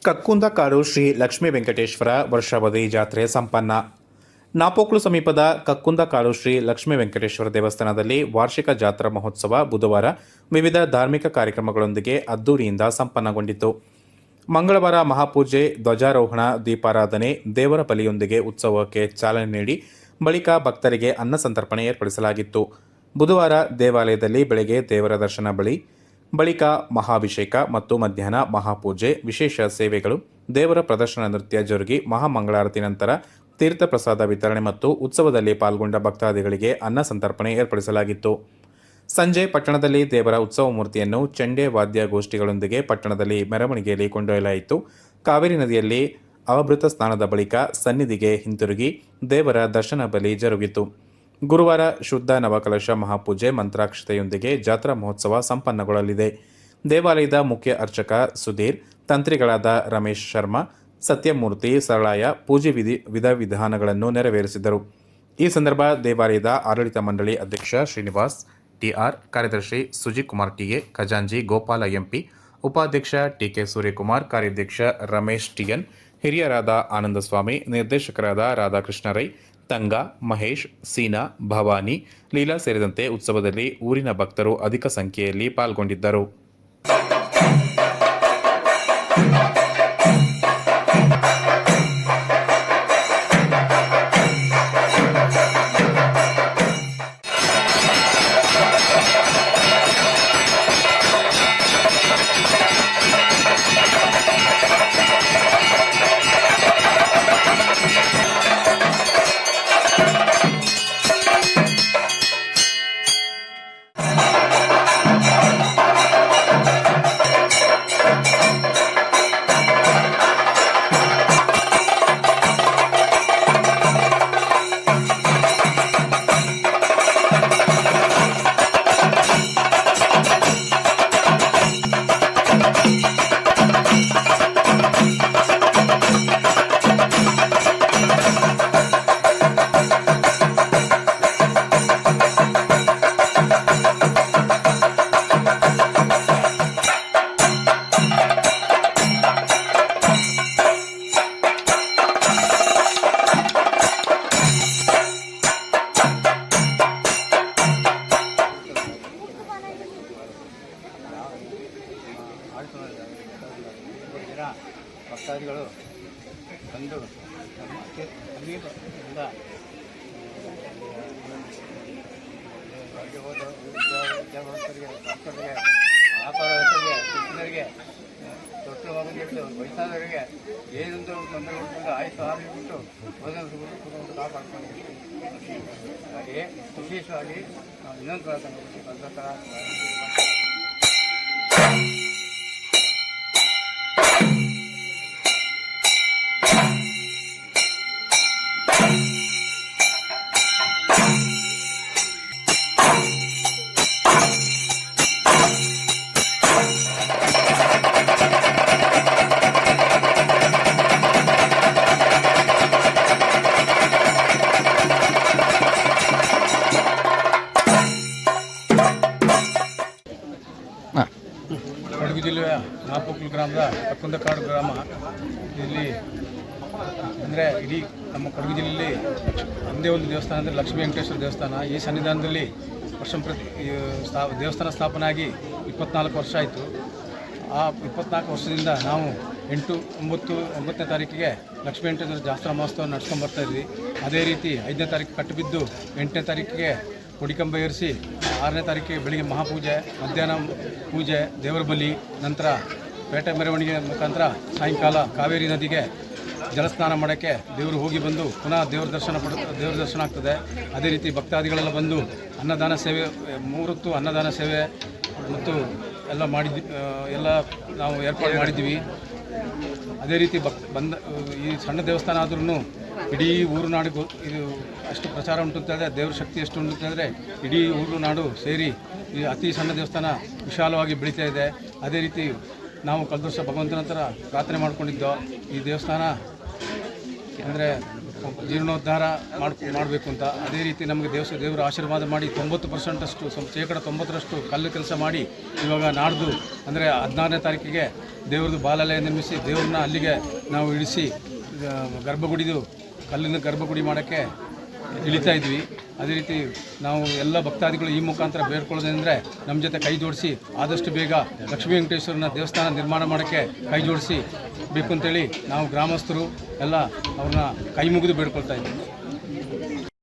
ಕಕ್ಕುಂದಕಾಡು ಶ್ರೀ ಲಕ್ಷ್ಮೀ ವೆಂಕಟೇಶ್ವರ ವರ್ಷಾವಧಿ ಜಾತ್ರೆ ಸಂಪನ್ನ. ನಾಪೋಕ್ಲು ಸಮೀಪದ ಕಕ್ಕುಂದಕಾಡು ಶ್ರೀ ಲಕ್ಷ್ಮೀ ವೆಂಕಟೇಶ್ವರ ದೇವಸ್ಥಾನದಲ್ಲಿ ವಾರ್ಷಿಕ ಜಾತ್ರಾ ಮಹೋತ್ಸವ ಬುಧವಾರ ವಿವಿಧ ಧಾರ್ಮಿಕ ಕಾರ್ಯಕ್ರಮಗಳೊಂದಿಗೆ ಅದ್ದೂರಿಯಿಂದ ಸಂಪನ್ನಗೊಂಡಿತು. ಮಂಗಳವಾರ ಮಹಾಪೂಜೆ, ಧ್ವಜಾರೋಹಣ, ದೀಪಾರಾಧನೆ, ದೇವರ ಬಲಿಯೊಂದಿಗೆ ಉತ್ಸವಕ್ಕೆ ಚಾಲನೆ ನೀಡಿ ಬಳಿಕ ಭಕ್ತರಿಗೆ ಅನ್ನ ಸಂತರ್ಪಣೆ ಏರ್ಪಡಿಸಲಾಗಿತ್ತು. ಬುಧವಾರ ದೇವಾಲಯದಲ್ಲಿ ಬೆಳಗ್ಗೆ ದೇವರ ದರ್ಶನ ಬಳಿಕ ಮಹಾಭಿಷೇಕ ಮತ್ತು ಮಧ್ಯಾಹ್ನ ಮಹಾಪೂಜೆ, ವಿಶೇಷ ಸೇವೆಗಳು, ದೇವರ ಪ್ರದರ್ಶನ, ನೃತ್ಯ ಜರುಗಿ ಮಹಾಮಂಗಳಾರತಿ ನಂತರ ತೀರ್ಥ ಪ್ರಸಾದ ವಿತರಣೆ ಮತ್ತು ಉತ್ಸವದಲ್ಲಿ ಪಾಲ್ಗೊಂಡ ಭಕ್ತಾದಿಗಳಿಗೆ ಅನ್ನ ಸಂತರ್ಪಣೆ ಏರ್ಪಡಿಸಲಾಗಿತ್ತು. ಸಂಜೆ ಪಟ್ಟಣದಲ್ಲಿ ದೇವರ ಉತ್ಸವ ಮೂರ್ತಿಯನ್ನು ಚೆಂಡೆ ವಾದ್ಯ ಗೋಷ್ಠಿಗಳೊಂದಿಗೆ ಪಟ್ಟಣದಲ್ಲಿ ಮೆರವಣಿಗೆಯಲ್ಲಿ ಕೊಂಡೊಯ್ಯಲಾಯಿತು. ಕಾವೇರಿ ನದಿಯಲ್ಲಿ ಅವಭೃತ ಸ್ನಾನದ ಬಳಿಕ ಸನ್ನಿಧಿಗೆ ಹಿಂತಿರುಗಿ ದೇವರ ದರ್ಶನ ಬಲಿ ಜರುಗಿತು. ಗುರುವಾರ ಶುದ್ಧ ನವಕಲಶ ಮಹಾಪೂಜೆ ಮಂತ್ರಾಕ್ಷತೆಯೊಂದಿಗೆ ಜಾತ್ರಾ ಮಹೋತ್ಸವ ಸಂಪನ್ನಗೊಳ್ಳಲಿದೆ. ದೇವಾಲಯದ ಮುಖ್ಯ ಅರ್ಚಕ ಸುಧೀರ್, ತಂತ್ರಿಗಳಾದ ರಮೇಶ್ ಶರ್ಮಾ, ಸತ್ಯಮೂರ್ತಿ ಸರಳಾಯ ಪೂಜೆ ವಿಧಾನಗಳನ್ನು ನೆರವೇರಿಸಿದರು. ಈ ಸಂದರ್ಭ ದೇವಾಲಯದ ಆಡಳಿತ ಮಂಡಳಿ ಅಧ್ಯಕ್ಷ ಶ್ರೀನಿವಾಸ್ ಟಿಆರ್, ಕಾರ್ಯದರ್ಶಿ ಸುಜಿತ್ ಕುಮಾರ್ ಟಿಎ, ಖಜಾಂಜಿ ಗೋಪಾಲ ಎಂಪಿ, ಉಪಾಧ್ಯಕ್ಷ ಟಿಕೆ ಸೂರ್ಯಕುಮಾರ್, ಕಾರ್ಯಾಧ್ಯಕ್ಷ ರಮೇಶ್ ಟಿಎನ್, ಹಿರಿಯರಾದ ಆನಂದಸ್ವಾಮಿ, ನಿರ್ದೇಶಕರಾದ ರಾಧಾಕೃಷ್ಣ ರೈ, ತಂಗಾ, ಮಹೇಶ್, ಸೀನಾ, ಭವಾನಿ, ಲೀಲಾ ಸೇರಿದಂತೆ ಉತ್ಸವದಲ್ಲಿ ಊರಿನ ಭಕ್ತರು ಅಧಿಕ ಸಂಖ್ಯೆಯಲ್ಲಿ ಪಾಲ್ಗೊಂಡಿದ್ದರು. ಭಕ್ತಾದಿಗಳು ಬಂದು ನಮ್ಮ ಸಮೀಪದಿಂದ ಹೋದ ವಿದ್ಯಾವಂತರಿಗೆ, ಭಕ್ತರಿಗೆ, ವ್ಯಾಪಾರಸ್ಥರಿಗೆ, ಶಿಕ್ಷಣರಿಗೆ, ದೊಡ್ಡ ಮಗುವಿಗೆ, ವಯಸ್ಸಾದವರಿಗೆ ಏನೊಂದು ತೊಂದರೆ ಉಂಟು ಆಯಿತು ಆಗಿಬಿಟ್ಟು ಓದೋದು ಕಾಪಾಡ್ಕೊಂಡಿದ್ದೀವಿ. ಹಾಗೆಯೇ ವಿಶೇಷವಾಗಿ ನಾವು ಇನ್ನೊಂದು ಪ್ರಾರ್ಥನೆ ಬಂದ ಕೊಡಗು ಜಿಲ್ಲೆಯ ನಾಪೋಕ್ಲು ಗ್ರಾಮದ ಕಕ್ಕುಂದಕಾಡು ಗ್ರಾಮ. ಇಲ್ಲಿ ಅಂದರೆ ಇಡೀ ನಮ್ಮ ಕೊಡಗು ಜಿಲ್ಲೆಯಲ್ಲಿ ಒಂದೇ ಒಂದು ದೇವಸ್ಥಾನ ಅಂದರೆ ಲಕ್ಷ್ಮೀ ವೆಂಕಟೇಶ್ವರ ದೇವಸ್ಥಾನ. ಈ ಸನ್ನಿಧಾನದಲ್ಲಿ ದೇವಸ್ಥಾನ ಸ್ಥಾಪನೆ ಆಗಿ 24 ವರ್ಷ ಆಯಿತು. ಆ 24 ವರ್ಷದಿಂದ ನಾವು 9ನೇ ತಾರೀಕಿಗೆ ಲಕ್ಷ್ಮೀ ವೆಂಕಟೇಶ್ವರ ಜಾತ್ರಾ ಮಹೋತ್ಸವ ನಡೆಸ್ಕೊಂಡು ಬರ್ತಾಯಿದ್ವಿ. ಅದೇ ರೀತಿ 5ನೇ ತಾರೀಕು ಕಟ್ಟಿಬಿದ್ದು 8ನೇ ತಾರೀಕಿಗೆ ಕೊಡಿಕಂಬ ಏರಿಸಿ 6ನೇ ತಾರೀಕಿಗೆ ಬೆಳಿಗ್ಗೆ ಮಹಾಪೂಜೆ, ಮಧ್ಯಾಹ್ನ ಪೂಜೆ, ದೇವರ ಬಲಿ, ನಂತರ ಪೇಟೆ ಮೆರವಣಿಗೆ ಮುಖಾಂತರ ಸಾಯಂಕಾಲ ಕಾವೇರಿ ನದಿಗೆ ಜಲಸ್ನಾನ ಮಾಡೋಕ್ಕೆ ದೇವರು ಹೋಗಿ ಬಂದು ಪುನಃ ದೇವರ ದರ್ಶನ ಆಗ್ತದೆ. ಅದೇ ರೀತಿ ಭಕ್ತಾದಿಗಳೆಲ್ಲ ಬಂದು ಅನ್ನದಾನ ಸೇವೆ, 3 ಹೊತ್ತು ಅನ್ನದಾನ ಸೇವೆ ಮತ್ತು ಎಲ್ಲ ನಾವು ಏರ್ಪಾಡು ಮಾಡಿದ್ದೀವಿ. ಅದೇ ರೀತಿ ಈ ಸಣ್ಣ ದೇವಸ್ಥಾನ ಆದ್ರೂ ಇಡೀ ಊರು ನಾಡಿಗೂ ಇದು ಅಷ್ಟು ಪ್ರಚಾರ ಉಂಟು ಅಂತ ಹೇಳಿದ್ರೆ, ದೇವ್ರ ಶಕ್ತಿ ಎಷ್ಟು ಉಂಟು ಅಂತಂದರೆ ಇಡೀ ಊರು ನಾಡು ಸೇರಿ ಈ ಅತಿ ಸಣ್ಣ ದೇವಸ್ಥಾನ ವಿಶಾಲವಾಗಿ ಬೆಳೀತಾ ಇದೆ. ಅದೇ ರೀತಿ ನಾವು ಕಳೆದ ವರ್ಷ ಭಗವಂತನ ಹತ್ರ ಪ್ರಾರ್ಥನೆ ಮಾಡಿಕೊಂಡಿದ್ದೋ ಈ ದೇವಸ್ಥಾನ ಅಂದರೆ ಜೀರ್ಣೋದ್ಧಾರ ಮಾಡಬೇಕು ಅಂತ. ಅದೇ ರೀತಿ ನಮಗೆ ದೇವರ ಆಶೀರ್ವಾದ ಮಾಡಿ 90% ಶೇಕಡ 90ರಷ್ಟು ಕಲ್ಲು ಕೆಲಸ ಮಾಡಿ ಇವಾಗ ನಾಡ್ದು ಅಂದರೆ 16ನೇ ತಾರೀಕಿಗೆ ದೇವ್ರದ್ದು ಬಾಲಾಲಯ ನಿರ್ಮಿಸಿ ದೇವ್ರನ್ನ ಅಲ್ಲಿಗೆ ನಾವು ಇಳಿಸಿ ಗರ್ಭಗುಡಿದು ಕಲ್ಲಿನ ಗರ್ಭಗುಡಿ ಮಾಡೋಕ್ಕೆ ಇಳಿತಾ ಇದ್ವಿ. ಅದೇ ರೀತಿ ನಾವು ಎಲ್ಲ ಭಕ್ತಾದಿಗಳು ಈ ಮುಖಾಂತರ ಬೇಡ್ಕೊಳ್ಳೋದಂದರೆ ನಮ್ಮ ಜೊತೆ ಕೈ ಜೋಡಿಸಿ ಆದಷ್ಟು ಬೇಗ ಲಕ್ಷ್ಮೀ ವೆಂಕಟೇಶ್ವರನ ದೇವಸ್ಥಾನ ನಿರ್ಮಾಣ ಮಾಡೋಕ್ಕೆ ಕೈ ಜೋಡಿಸಿ ಬೇಕು ಅಂತೇಳಿ ನಾವು ಗ್ರಾಮಸ್ಥರು ಎಲ್ಲ ಅವ್ರನ್ನ ಕೈ ಮುಗಿದು ಬೇಡ್ಕೊಳ್ತಾ ಇದ್ದೀವಿ.